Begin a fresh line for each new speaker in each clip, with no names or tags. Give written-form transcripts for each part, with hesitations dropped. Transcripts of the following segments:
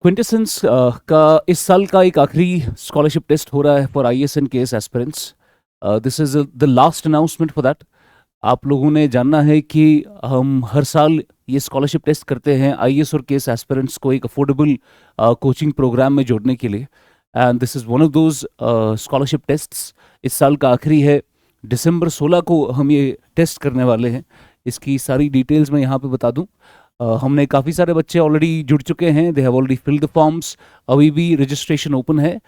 क्विंटेसेंस का इस साल का एक आखिरी स्कॉलरशिप टेस्ट हो रहा है for IAS and KAS aspirants. This is the last announcement for that. आप लोगों ने जानना है कि हम हर साल ये स्कॉलरशिप टेस्ट करते हैं आईएएस और केएस एस्पिरेंट्स को एक अफोर्डेबल कोचिंग प्रोग्राम में जोड़ने के लिए। And this is one of those scholarship tests. इस साल का आखिरी है, दिसंबर 16 को हम ये टेस्ट करने वाले हैं। इसकी सारी डिटेल्स मैं यहाँ पे बता दूँ। हमने काफ़ी सारे बच्चे ऑलरेडी जुड़ चुके हैं, they have already filled the forms. अभी भी रजिस्ट्रेशन ओपन है।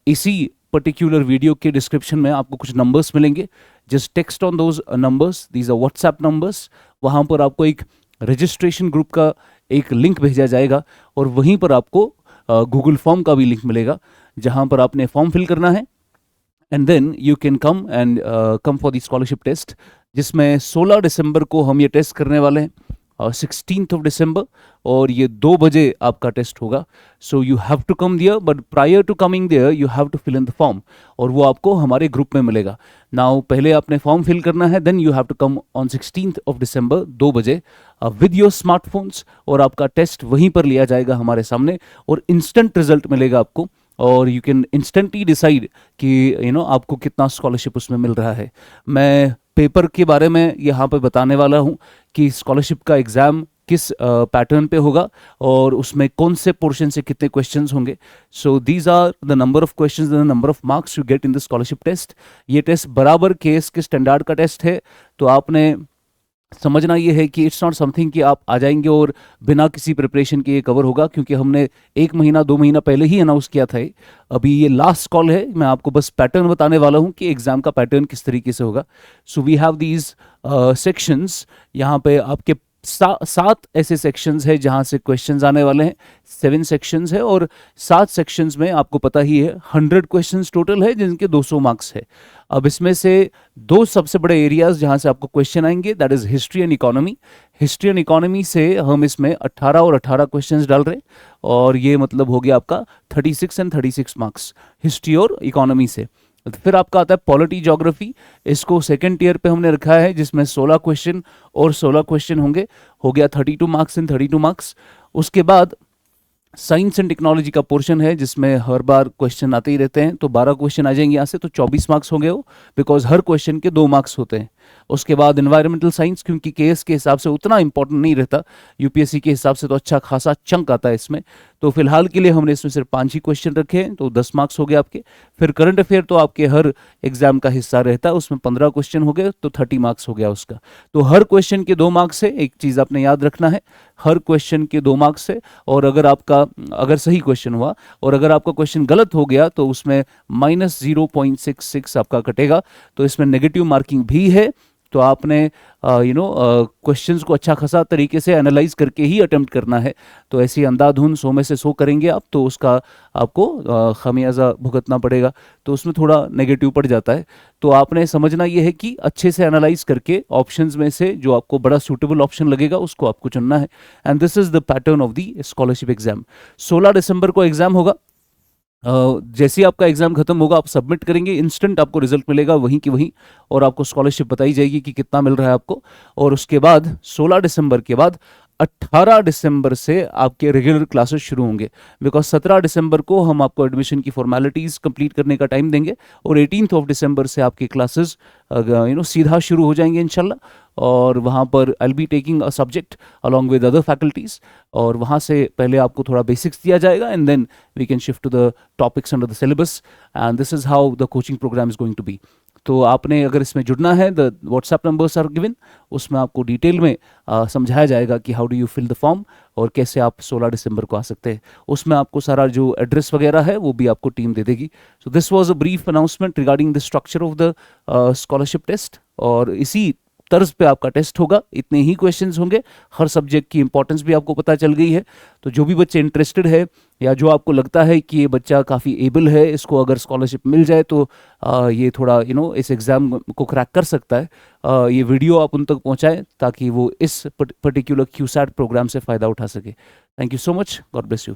इसी पर्टिकुलर वीडियो के डिस्क्रिप्शन में आपको कुछ नंबर्स मिलेंगे। Just text on those numbers, these are WhatsApp numbers. वहाँ पर आपको एक रजिस्ट्रेशन ग्रुप का एक लिंक भेजा जाएगा और वहीं पर आपको गूगल फॉर्म का भी लिंक मिलेगा जहाँ पर आपने फॉर्म फिल करना है। And then you can come for the scholarship test, जिसमें 16 दिसंबर को हम ये टेस्ट करने वाले हैं, 16th ऑफ दिसंबर, और ये 2 बजे आपका टेस्ट होगा। So you have to come there, but prior to coming there you have to fill in the form, और वो आपको हमारे ग्रुप में मिलेगा। नाउ पहले आपने फॉर्म फिल करना है, then you have to come on 16th of December 2 बजे विद योर स्मार्टफोन्स, और आपका टेस्ट वहीं पर लिया जाएगा हमारे सामने, और इंस्टेंट रिजल्ट मिलेगा आपको, और यू कैन इंस्टेंटली डिसाइड कि आपको कितना स्कॉलरशिप उसमें मिल रहा है। मैं पेपर के बारे में यहाँ पे बताने वाला हूँ कि स्कॉलरशिप का एग्ज़ाम किस पैटर्न पे होगा और उसमें कौन से पोर्शन से कितने क्वेश्चंस होंगे। So these are the number of questions, the number of marks you get in the scholarship test. ये टेस्ट बराबर केस के स्टैंडर्ड का टेस्ट है, तो आपने समझना ये है कि इट्स नॉट समथिंग कि आप आ जाएंगे और बिना किसी प्रिपरेशन के ये कवर होगा, क्योंकि हमने 1 महीना 2 महीना पहले ही अनाउंस किया था। अभी ये लास्ट कॉल है, मैं आपको बस पैटर्न बताने वाला हूँ कि एग्जाम का पैटर्न किस तरीके से होगा। So we have these sections. यहाँ पे आपके 7 ऐसे सेक्शंस है जहाँ से क्वेश्चंस आने वाले हैं। 7 सेक्शंस है, और 7 सेक्शंस में आपको पता ही है 100 क्वेश्चंस टोटल है, जिनके 200 मार्क्स है। अब इसमें से 2 सबसे बड़े एरियाज जहाँ से आपको क्वेश्चन आएंगे, that is history and economy. History and economy से हम इसमें 18 और 18 क्वेश्चंस डाल रहे हैं, और ये मतलब हो गया आपका 36 एंड 36 मार्क्स हिस्ट्री और इकोनॉमी से। फिर आपका आता है पॉलिटी ज्योग्राफी। इसको सेकंड टियर पे हमने रखा है, जिसमें 16 क्वेश्चन और 16 क्वेश्चन होंगे, हो गया 32 मार्क्स एंड 32 मार्क्स। उसके बाद साइंस एंड टेक्नोलॉजी का पोर्शन है, जिसमें हर बार क्वेश्चन आते ही रहते हैं, तो 12 क्वेश्चन आ जाएंगे यहाँ से, तो 24 मार्क्स होंगे वो, बिकॉज हर क्वेश्चन के 2 मार्क्स होते हैं। उसके बाद एनवायरमेंटल साइंस, क्योंकि केएस के हिसाब से उतना इंपॉर्टेंट नहीं रहता, यूपीएससी के हिसाब से तो अच्छा खासा चंक आता है इसमें, तो फिलहाल के लिए हमने इसमें सिर्फ 5 ही क्वेश्चन रखे हैं, तो 10 मार्क्स हो गए आपके। फिर करंट अफेयर तो आपके हर एग्जाम का हिस्सा रहता है, उसमें 15 क्वेश्चन हो गए, तो 30 मार्क्स हो गया उसका। तो हर क्वेश्चन के 2 मार्क्स है, एक चीज़ आपने याद रखना है, हर क्वेश्चन के 2 मार्क्स है। और अगर सही क्वेश्चन हुआ और अगर आपका क्वेश्चन गलत हो गया तो उसमें -0.66 आपका कटेगा, तो इसमें नेगेटिव मार्किंग भी है। तो आपने क्वेश्चंस को अच्छा खासा तरीके से एनालाइज करके ही अटेम्प्ट करना है। तो ऐसी अंधाधुन 100 में से 100 करेंगे आप, तो उसका आपको खामियाजा भुगतना पड़ेगा, तो उसमें थोड़ा नेगेटिव पड़ जाता है। तो आपने समझना ये है कि अच्छे से एनालाइज करके ऑप्शंस में से जो आपको बड़ा सूटेबल ऑप्शन लगेगा उसको आपको चुनना है। And this is the pattern of the scholarship exam. 16 दिसंबर को एग्जाम होगा। जैसे ही आपका एग्जाम खत्म होगा, आप सबमिट करेंगे, इंस्टेंट आपको रिजल्ट मिलेगा वहीं की वहीं, और आपको स्कॉलरशिप बताई जाएगी कि कितना मिल रहा है आपको। और उसके बाद 16 दिसंबर के बाद 18 दिसंबर से आपके रेगुलर क्लासेस शुरू होंगे, बिकॉज 17 दिसंबर को हम आपको एडमिशन की फॉर्मेलिटीज़ कंप्लीट करने का टाइम देंगे, और 18th ऑफ दिसंबर से आपकी क्लासेस सीधा शुरू हो जाएंगे इंशाल्लाह। और वहाँ पर I be taking a subject along with other faculties, और वहाँ से पहले आपको थोड़ा बेसिक्स दिया जाएगा, and then we can shift to the topics under the syllabus, and this is how the coaching program is going to be. तो आपने अगर इसमें जुड़ना है, the WhatsApp numbers are given, उसमें आपको डिटेल में समझाया जाएगा कि how do you fill the form और कैसे आप 16 दिसंबर को आ सकते हैं। उसमें आपको सारा जो एड्रेस वगैरह है वो भी आपको टीम दे देगी। So this was a brief announcement regarding the structure of the scholarship test, और इसी तर्ज पे आपका टेस्ट होगा। इतने ही क्वेश्चंस होंगे, हर सब्जेक्ट की इंपॉर्टेंस भी आपको पता चल गई है। तो जो भी बच्चे इंटरेस्टेड है, या जो आपको लगता है कि ये बच्चा काफ़ी एबल है, इसको अगर स्कॉलरशिप मिल जाए तो ये थोड़ा इस एग्ज़ाम को क्रैक कर सकता है, ये वीडियो आप उन तक पहुंचाएं ताकि वो इस पर्टिकुलर क्यूसैट प्रोग्राम से फ़ायदा उठा सके। Thank you so much, God bless you.